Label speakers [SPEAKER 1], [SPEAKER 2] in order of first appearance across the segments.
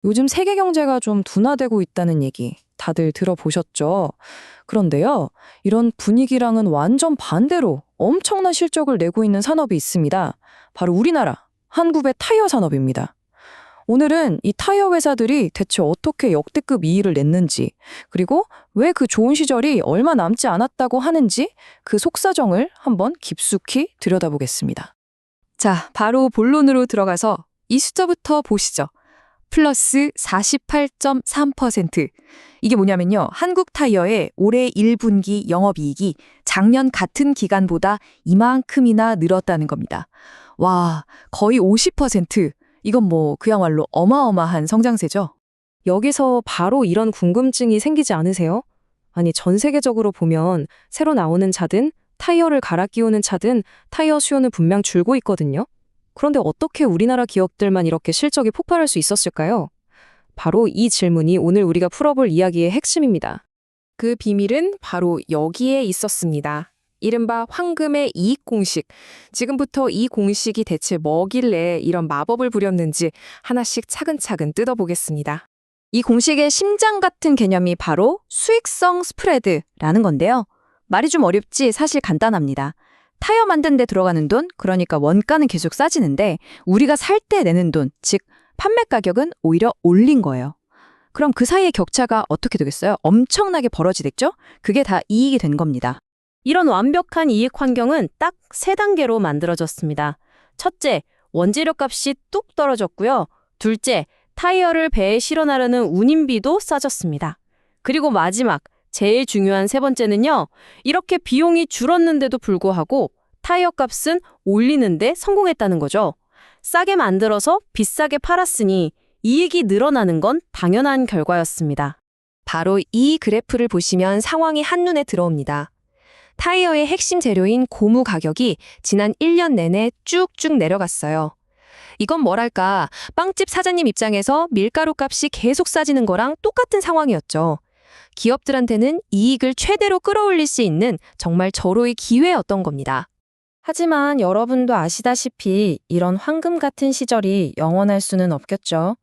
[SPEAKER 1] 요즘 세계 경제가 좀 둔화되고 있다는 얘기 다들 들어보셨죠? 그런데요, 이런 분위기랑은 완전 반대로 엄청난 실적을 내고 있는 산업이 있습니다. 바로 우리나라, 한국의 타이어 산업입니다. 오늘은 이 타이어 회사들이 대체 어떻게 역대급 이익을 냈는지, 그리고 왜 그 좋은 시절이 얼마 남지 않았다고 하는지 그 속사정을 한번 깊숙이 들여다보겠습니다.
[SPEAKER 2] 자, 바로 본론으로 들어가서 이 숫자부터 보시죠. 플러스 48.3%. 이게 뭐냐면요. 한국타이어의 올해 1분기 영업이익이 작년 같은 기간보다 이만큼이나 늘었다는 겁니다. 와, 거의 50%. 이건 뭐 그야말로 어마어마한 성장세죠.
[SPEAKER 3] 여기서 바로 이런 궁금증이 생기지 않으세요? 아니, 전 세계적으로 보면 새로 나오는 차든 타이어를 갈아 끼우는 차든 타이어 수요는 분명 줄고 있거든요. 그런데 어떻게 우리나라 기업들만 이렇게 실적이 폭발할 수 있었을까요? 바로 이 질문이 오늘 우리가 풀어볼 이야기의 핵심입니다.
[SPEAKER 2] 그 비밀은 바로 여기에 있었습니다. 이른바 황금의 이익 공식. 지금부터 이 공식이 대체 뭐길래 이런 마법을 부렸는지 하나씩 차근차근 뜯어보겠습니다.
[SPEAKER 3] 이 공식의 심장 같은 개념이 바로 수익성 스프레드라는 건데요. 말이 좀 어렵지 사실 간단합니다. 타이어 만드는 데 들어가는 돈, 그러니까 원가는 계속 싸지는데 우리가 살 때 내는 돈, 즉 판매 가격은 오히려 올린 거예요. 그럼 그 사이의 격차가 어떻게 되겠어요? 엄청나게 벌어지겠죠? 그게 다 이익이 된 겁니다.
[SPEAKER 4] 이런 완벽한 이익 환경은 딱 세 단계로 만들어졌습니다. 첫째, 원재료 값이 뚝 떨어졌고요. 둘째, 타이어를 배에 실어 나르는 운임비도 싸졌습니다. 그리고 마지막, 제일 중요한 세 번째는요. 이렇게 비용이 줄었는데도 불구하고 타이어 값은 올리는데 성공했다는 거죠. 싸게 만들어서 비싸게 팔았으니 이익이 늘어나는 건 당연한 결과였습니다.
[SPEAKER 2] 바로 이 그래프를 보시면 상황이 한눈에 들어옵니다. 타이어의 핵심 재료인 고무 가격이 지난 1년 내내 쭉쭉 내려갔어요. 이건 뭐랄까, 빵집 사장님 입장에서 밀가루 값이 계속 싸지는 거랑 똑같은 상황이었죠. 기업들한테는 이익을 최대로 끌어올릴 수 있는 정말 절호의 기회였던 겁니다.
[SPEAKER 4] 하지만 여러분도 아시다시피 이런 황금 같은 시절이 영원할 수는 없겠죠.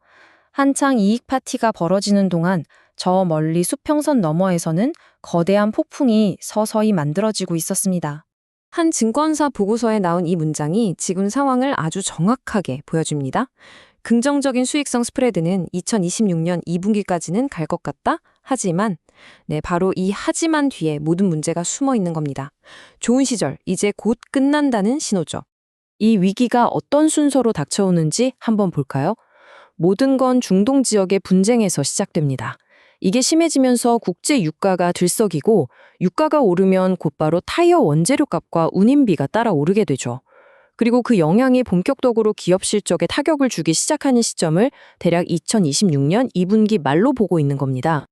[SPEAKER 4] 한창 이익 파티가 벌어지는 동안 저 멀리 수평선 너머에서는 거대한 폭풍이 서서히 만들어지고 있었습니다.
[SPEAKER 3] 한 증권사 보고서에 나온 이 문장이 지금 상황을 아주 정확하게 보여줍니다. 긍정적인 수익성 스프레드는 2026년 2분기까지는 갈 것 같다. 하지만, 바로 이 하지만 뒤에 모든 문제가 숨어 있는 겁니다. 좋은 시절, 이제 곧 끝난다는 신호죠. 이 위기가 어떤 순서로 닥쳐오는지 한번 볼까요? 모든 건 중동 지역의 분쟁에서 시작됩니다. 이게 심해지면서 국제 유가가 들썩이고 유가가 오르면 곧바로 타이어 원재료 값과 운임비가 따라 오르게 되죠. 그리고 그 영향이 본격적으로 기업 실적에 타격을 주기 시작하는 시점을 대략 2026년 2분기 말로 보고 있는 겁니다.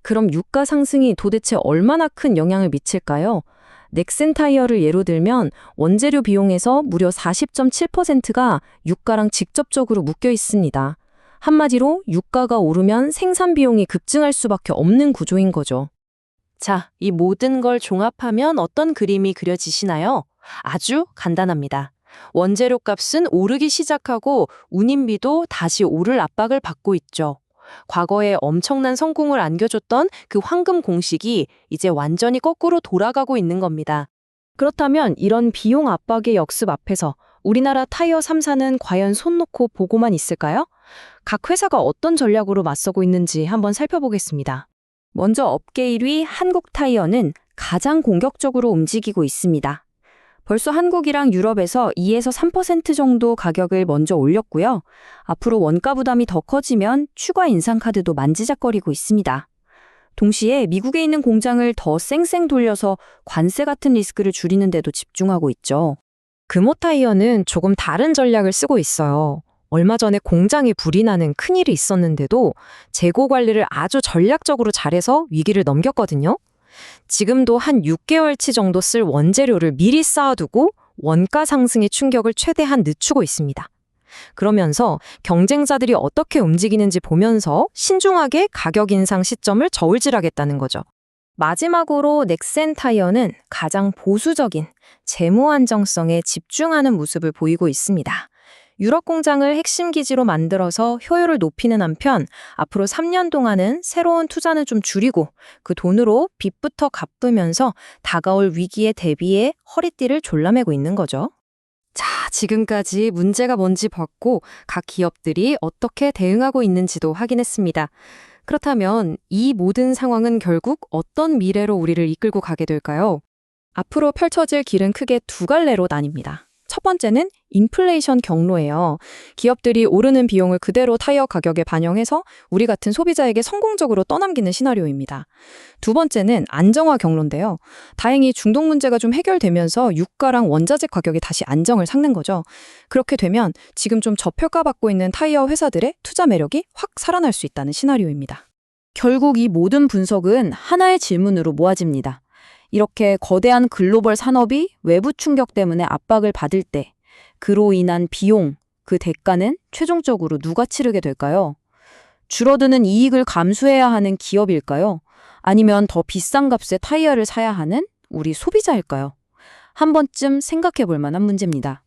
[SPEAKER 3] 그럼 유가 상승이 도대체 얼마나 큰 영향을 미칠까요? 넥센 타이어를 예로 들면 원재료 비용에서 무려 40.7%가 유가랑 직접적으로 묶여 있습니다. 한마디로 유가가 오르면 생산 비용이 급증할 수밖에 없는 구조인 거죠.
[SPEAKER 4] 자, 이 모든 걸 종합하면 어떤 그림이 그려지시나요? 아주 간단합니다. 원재료 값은 오르기 시작하고 운임비도 다시 오를 압박을 받고 있죠. 과거에 엄청난 성공을 안겨줬던 그 황금 공식이 이제 완전히 거꾸로 돌아가고 있는 겁니다.
[SPEAKER 3] 그렇다면 이런 비용 압박의 역습 앞에서 우리나라 타이어 3사는 과연 손 놓고 보고만 있을까요? 각 회사가 어떤 전략으로 맞서고 있는지 한번 살펴보겠습니다. 먼저 업계 1위 한국타이어는 가장 공격적으로 움직이고 있습니다. 벌써 한국이랑 유럽에서 2에서 3% 정도 가격을 먼저 올렸고요. 앞으로 원가 부담이 더 커지면 추가 인상 카드도 만지작거리고 있습니다. 동시에 미국에 있는 공장을 더 쌩쌩 돌려서 관세 같은 리스크를 줄이는 데도 집중하고 있죠. 금호타이어는 조금 다른 전략을 쓰고 있어요. 얼마 전에 공장에 불이 나는 큰일이 있었는데도 재고 관리를 아주 전략적으로 잘해서 위기를 넘겼거든요. 지금도 한 6개월치 정도 쓸 원재료를 미리 쌓아두고 원가 상승의 충격을 최대한 늦추고 있습니다. 그러면서 경쟁자들이 어떻게 움직이는지 보면서 신중하게 가격 인상 시점을 저울질하겠다는 거죠. 마지막으로 넥센 타이어는 가장 보수적인 재무 안정성에 집중하는 모습을 보이고 있습니다. 유럽 공장을 핵심 기지로 만들어서 효율을 높이는 한편 앞으로 3년 동안은 새로운 투자는 좀 줄이고 그 돈으로 빚부터 갚으면서 다가올 위기에 대비해 허리띠를 졸라매고 있는 거죠.
[SPEAKER 2] 자, 지금까지 문제가 뭔지 봤고 각 기업들이 어떻게 대응하고 있는지도 확인했습니다. 그렇다면 이 모든 상황은 결국 어떤 미래로 우리를 이끌고 가게 될까요?
[SPEAKER 3] 앞으로 펼쳐질 길은 크게 두 갈래로 나뉩니다. 첫 번째는 인플레이션 경로예요. 기업들이 오르는 비용을 그대로 타이어 가격에 반영해서 우리 같은 소비자에게 성공적으로 떠넘기는 시나리오입니다. 두 번째는 안정화 경로인데요. 다행히 중동 문제가 좀 해결되면서 유가랑 원자재 가격이 다시 안정을 삭는 거죠. 그렇게 되면 지금 좀 저평가받고 있는 타이어 회사들의 투자 매력이 확 살아날 수 있다는 시나리오입니다.
[SPEAKER 5] 결국 이 모든 분석은 하나의 질문으로 모아집니다. 이렇게 거대한 글로벌 산업이 외부 충격 때문에 압박을 받을 때 그로 인한 비용, 그 대가는 최종적으로 누가 치르게 될까요? 줄어드는 이익을 감수해야 하는 기업일까요? 아니면 더 비싼 값에 타이어를 사야 하는 우리 소비자일까요? 한 번쯤 생각해 볼 만한 문제입니다.